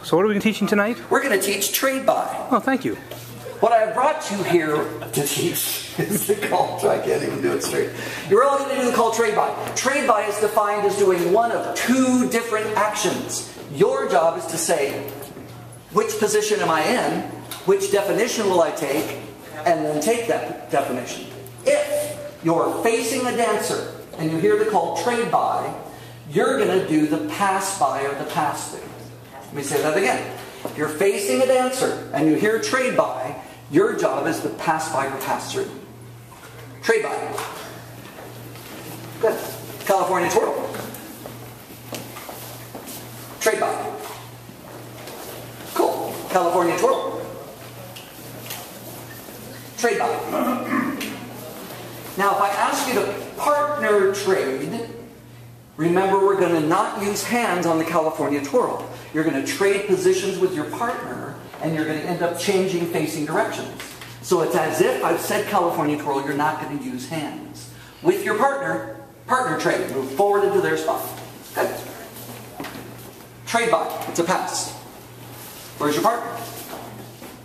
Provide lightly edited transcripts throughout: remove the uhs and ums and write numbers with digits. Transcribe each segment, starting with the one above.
So what are we teaching tonight? We're going to teach trade by. Oh, thank you. What I have brought you here to teach is the call. I can't even do it straight. You're all going to do the call trade by. Trade by is defined as doing one of two different actions. Your job is to say, which position am I in? Which definition will I take? And then take that definition. If you're facing a dancer and you hear the call trade by, you're going to do the pass by or the pass through. Let me say that again. If you're facing a dancer and you hear trade by, your job is to pass by or pass through. Trade by. Good. California twirl. Trade by. Cool. California twirl. Trade by. Now, if I ask you to partner trade, remember we're going to not use hands on the California twirl. You're going to trade positions with your partner, and you're going to end up changing facing directions. So it's as if I've said California twirl, you're not going to use hands. With your partner, partner trade. Move forward into their spot. Good. Trade by. It's a pass. Where's your partner?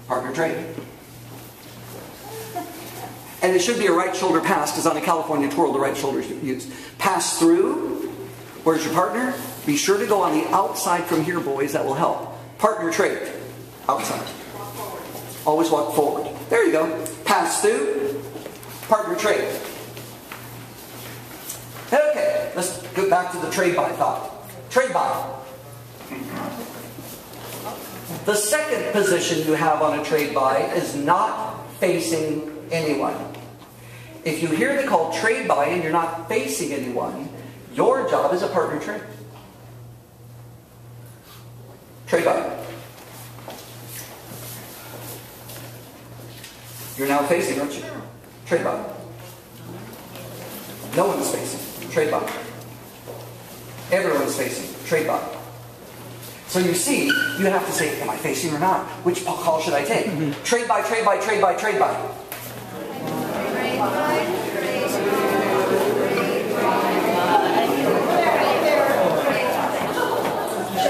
Partner trade. And it should be a right shoulder pass, because on a California twirl, the right shoulder is used. Pass through. Where's your partner? Be sure to go on the outside from here, boys. That will help. Partner trade. Outside. Always walk forward. There you go. Pass through. Partner trade. Okay, let's go back to the trade by thought. Trade by. The second position you have on a trade by is not facing anyone. If you hear the call trade by and you're not facing anyone, your job is a partner trade. Trade by. You're now facing, aren't you? Trade by. No one's facing. Trade by. Everyone's facing. Trade by. So you see, you have to say, am I facing or not? Which call should I take? Trade by, trade by, trade by, trade by.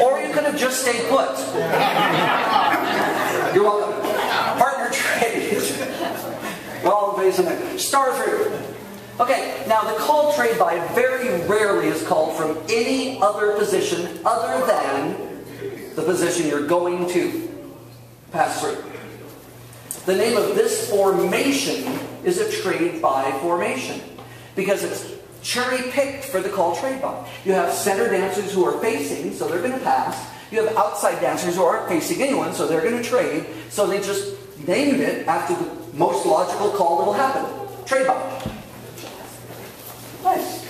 Or you could have just stayed put. You're welcome. Partner trade. We're all facing it. Star through. Okay, now the call trade by very rarely is called from any other position other than the position you're going to pass through. The name of this formation is a trade by formation because it's cherry-picked for the call trade by. You have center dancers who are facing, so they're going to pass. You have outside dancers who aren't facing anyone, so they're going to trade. So they just named it after the most logical call that will happen. Trade by. Nice.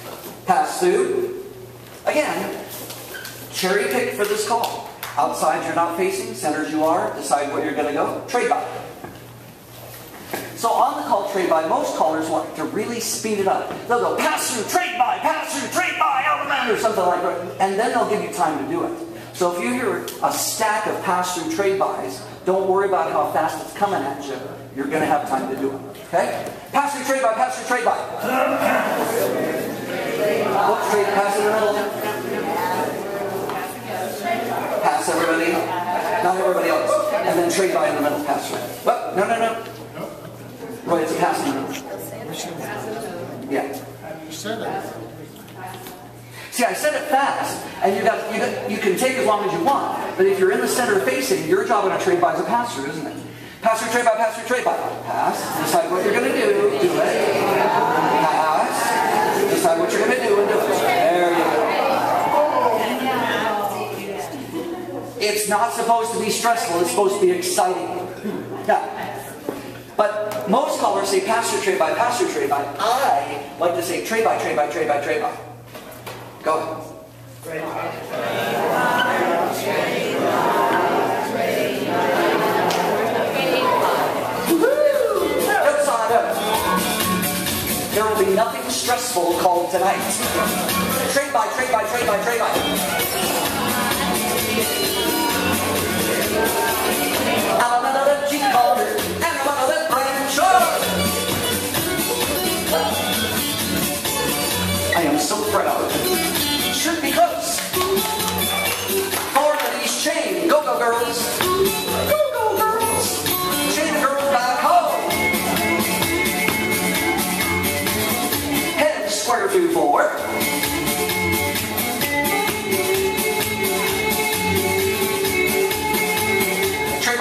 Pass through. Again, cherry-picked for this call. Outside you're not facing, centers you are. Decide where you're going to go. Trade by. So on the call trade by, most callers want to really speed it up. They'll go pass through, trade by, out of that, or something like that. And then they'll give you time to do it. So if you hear a stack of pass through trade bys, don't worry about how fast it's coming at you. You're going to have time to do it. Okay? Pass through, trade by, pass through, trade by. Look straight, pass in the middle. Pass everybody. Not everybody else. And then trade by in the middle, pass through. What? No, no, no. Roy, it's a pass in the middle. Yeah. You said it. See, I said it fast, and you can take as long as you want. But if you're in the center facing, your job on a trade by is a pass through, isn't it? Pass through, trade by, pass through, trade by. Pass. Decide what you're going to do. Do it. Pass. Decide what you're going to do and do it. There you go. It's not supposed to be stressful. It's supposed to be exciting. Yeah. But most callers say pass through, trade by, pass through, trade by. I like to say trade by, trade by, trade by, trade by. Go ahead. Trade by. There will be nothing stressful called tonight. Trade by, trade by, trade by, trade by. I'm another G caller, and I'm another brand show. I am so proud. Should be close. Forward of these chain. Go, go, girl.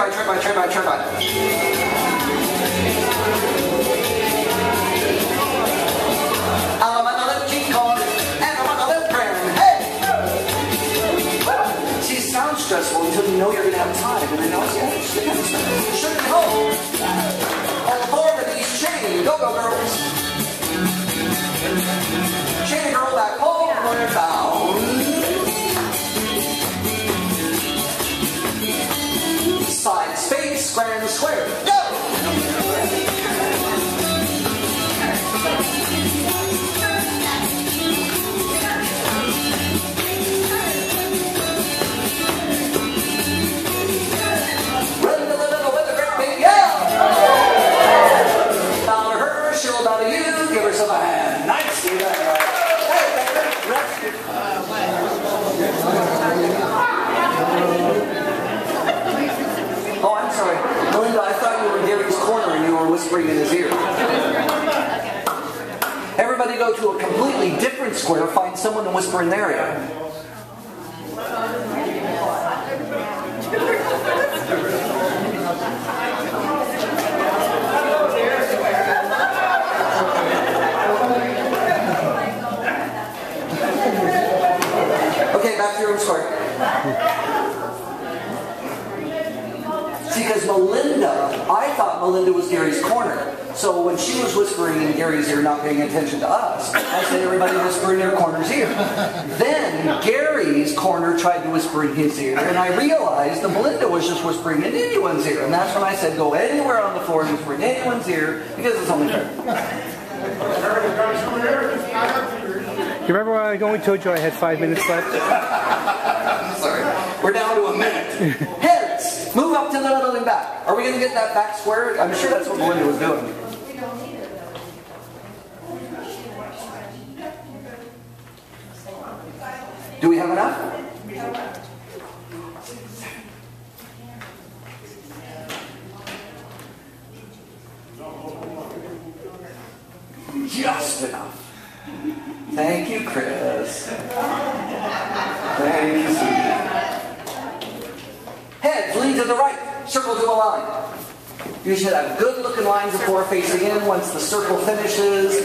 Try. I'm on a little cheek corn, and I'm on a little prayer. Hey! See, it sounds stressful until you know you're going to have time, and then you know it's should be home. All aboard with these chain. Go, girls. Chain girl back home, we're bound. Side space, square and square. Go! Run to the little with a great big yell. Down to her, she'll bow to you. Give herself a hand. Nice. Do that right. Hey, rest. Oh, I'm sorry. Melinda, I thought you were in Gary's corner and you were whispering in his ear. Everybody go to a completely different square, find someone and whisper in their ear. Okay, back to your own square. See, because I thought Melinda was Gary's corner. So when she was whispering in Gary's ear, not paying attention to us, I said everybody whisper in their corner's ear. Then Gary's corner tried to whisper in his ear, and I realized that Melinda was just whispering in anyone's ear. And that's when I said go anywhere on the floor and whisper in anyone's ear, because it's only fair. You remember when I only told you I had 5 minutes left? Sorry. We're down to a minute. Heads! Move up to the middle and back. Are we going to get that back square? I'm sure that's what Melinda was doing. Do we have enough? Just enough. Thank you, Chris. Thank you, sweetie. Heads, lean to the right. Circle to a line. You should have good looking lines before facing in once the circle finishes.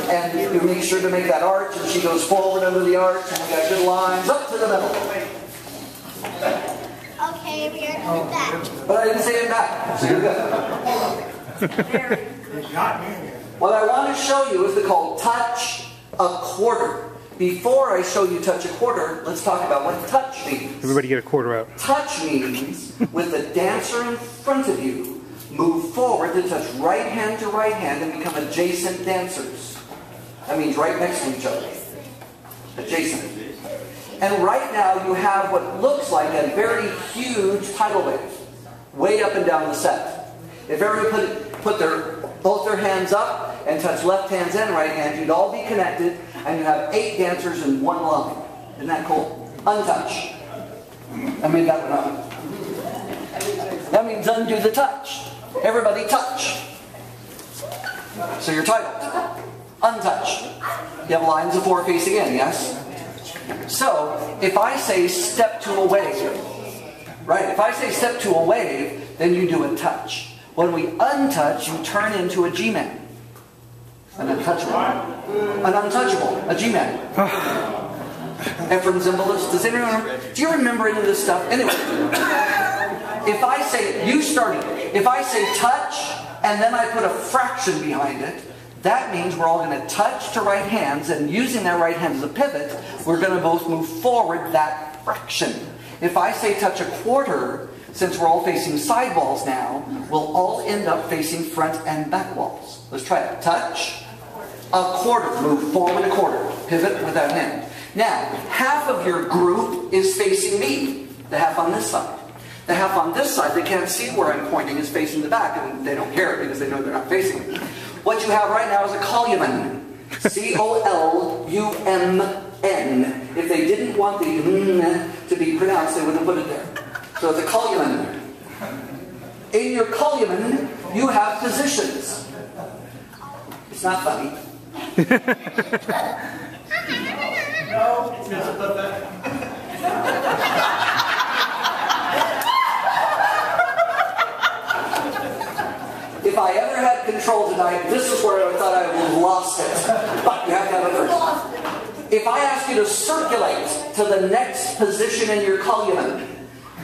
And you make sure to make that arch. And she goes forward under the arch. And we got good lines up to the middle. Okay, we are doing that. But I didn't say it back. So you're good. What I want to show you is called touch a quarter. Before I show you touch a quarter, let's talk about what touch means. Everybody get a quarter out. Touch means with the dancer in front of you, move forward to touch right hand to right hand and become adjacent dancers. That means right next to each other. Adjacent. And right now you have what looks like a very huge tidal wave, way up and down the set. If everybody put both their hands up and touch left hands and right hand, you'd all be connected, and you have 8 dancers in one line. Isn't that cool? Untouch. I made that one up. That means undo the touch. Everybody touch. So you're titled. Untouched. You have lines of 4 facing in, yes? So, if I say step to a wave, right? If I say step to a wave, then you do a touch. When we untouch, you turn into a G-man. An untouchable. An untouchable. A G-man. Ephraim Zimbalist. Does anyone remember? Do you remember any of this stuff? Anyway. If I say, you started. If I say touch, and then I put a fraction behind it, that means we're all going to touch to right hands, and using that right hand as a pivot, we're going to both move forward that fraction. If I say touch a quarter, since we're all facing side walls now, we'll all end up facing front and back walls. Let's try it. Touch a quarter. Move forward a quarter. Pivot with that hand. Now, half of your group is facing me. The half on this side. The half on this side, they can't see where I'm pointing, is facing the back, and they don't care because they know they're not facing me. What you have right now is a column. C-O-L-U-M-N. If they didn't want the N to be pronounced, they wouldn't put it there. So it's a column. In your column, you have positions. It's not funny. No, it's not pathetic. lost it. But you have to have it first. If I ask you to circulate to the next position in your column,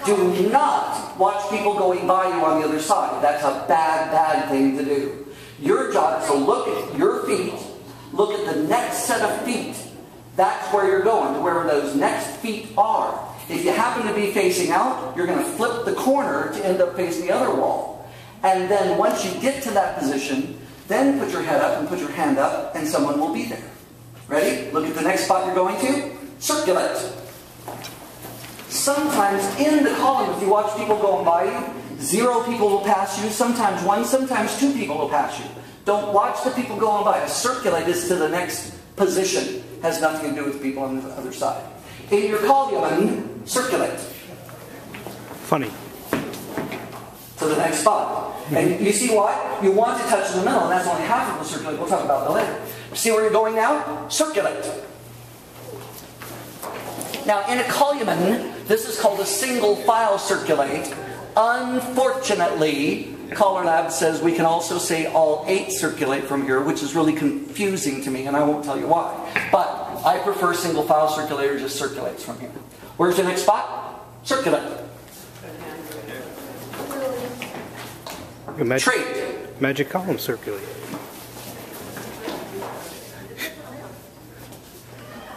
do not watch people going by you on the other side. That's a bad, bad thing to do. Your job is to look at your feet, look at the next set of feet. That's where you're going, to where those next feet are. If you happen to be facing out, you're going to flip the corner to end up facing the other wall. And then once you get to that position, then put your head up and put your hand up, and someone will be there. Ready? Look at the next spot you're going to. Circulate. Sometimes in the column, if you watch people going by you, 0 people will pass you, sometimes 1, sometimes 2 people will pass you. Don't watch the people going by. A circulate is to the next position. Has nothing to do with people on the other side. In your column, circulate. Funny. To the next spot. And you see why? You want to touch in the middle, and that's only half of the circulate. We'll talk about that later. See where you're going now? Circulate. Now, in a column, this is called a single file circulate. Unfortunately, Color Lab says we can also say all 8 circulate from here, which is really confusing to me, and I won't tell you why. But I prefer single file circulator, just circulates from here. Where's the next spot? Circulate. Magic column circulate.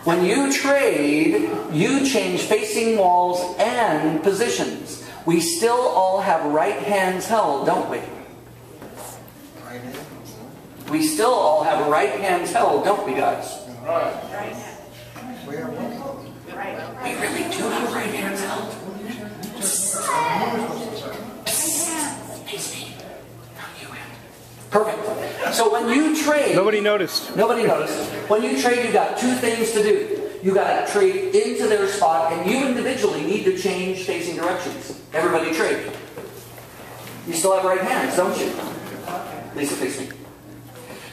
When you trade, you change facing walls and positions. We still all have right hands held, don't we? We still all have right hands held, don't we, guys? We really do have right hands held. Perfect. So when you trade... Nobody noticed. Nobody noticed. When you trade, you've got 2 things to do. You've got to trade into their spot, and you individually need to change facing directions. Everybody trade. You still have right hands, don't you? Lisa, face me.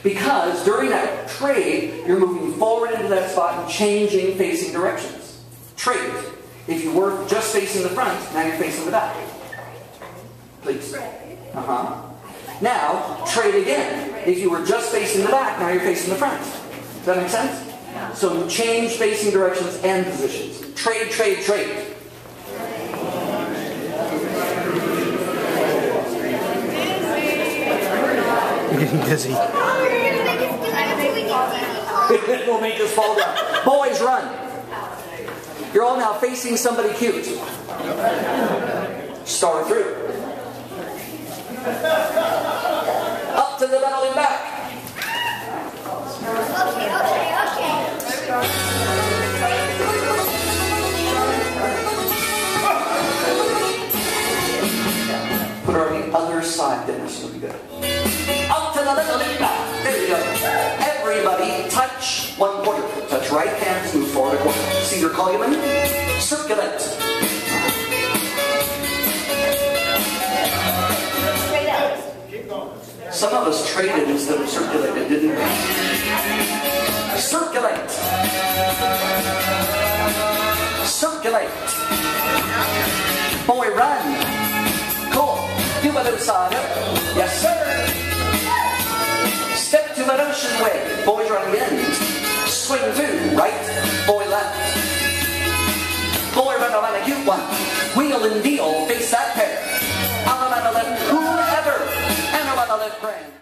Because during that trade, you're moving forward into that spot and changing facing directions. Trade. If you were just facing the front, now you're facing the back. Please. Now, trade again. If you were just facing the back, now you're facing the front. Does that make sense? So change facing directions and positions. Trade, trade, trade. I'm getting dizzy. We'll make this fall down. Boys, run. You're all now facing somebody cute. Star through. Up to the middle and back. Okay. Put her on the other side, then this will be good. Up to the middle and back. There you go. Everybody touch 1 quarter. Touch right hands, move forward 1 quarter. See your column? Circulate. Some of us traded instead of circulated, didn't we? Circulate. Circulate. Boy, run. Cool. Do a little side. Yes, sir. Step to the ocean way. Boys, run again. Swing through. Right. Boy, left. Boy, run around a cute one. Wheel and deal. Face that pair. On the left, whoever. And around the left, grand.